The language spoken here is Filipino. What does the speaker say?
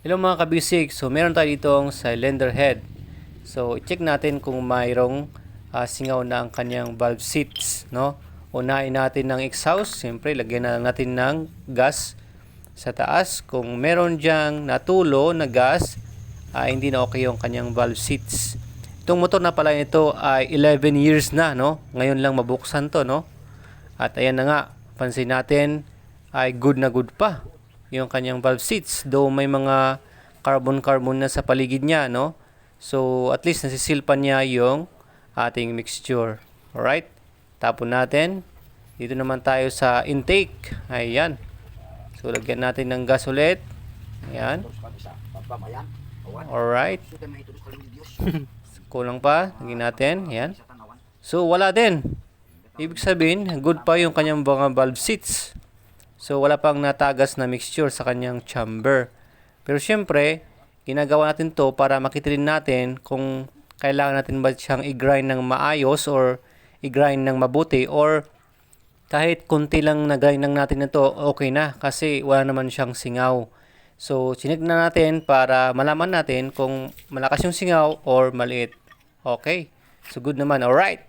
Hello mga kabisik, so meron tayo ditong cylinder head. So i-check natin kung mayroong singaw na ang kanyang valve seats, no? Unahin natin ng exhaust, siyempre lagyan na natin ng gas sa taas. Kung meron diyang natulo na gas, hindi na okay yung kanyang valve seats. Itong motor na pala ito ay 11 years na, no? Ngayon lang mabuksan to, no? At ayan na nga, pansin natin ay good na good pa yung kanyang valve seats, though may mga carbon na sa paligid niya, no? So at least nasisilpan niya yung ating mixture. Alright, tapon natin. Dito naman tayo sa intake. Ayan, so lagyan natin ng gas ulit. Ayan, alright. Kulang pa, lagyan natin. Ayan, so wala din. Ibig sabihin, good pa yung kanyang mga valve seats. So, wala pang natagas na mixture sa kanyang chamber. Pero syempre, ginagawa natin to para makita rin natin kung kailangan natin ba siyang i-grind ng maayos or i-grind ng mabuti, or kahit kunti lang na-grind lang natin ito, okay na kasi wala naman siyang singaw. So, chinik na natin para malaman natin kung malakas yung singaw or maliit. Okay. So, good naman. Alright.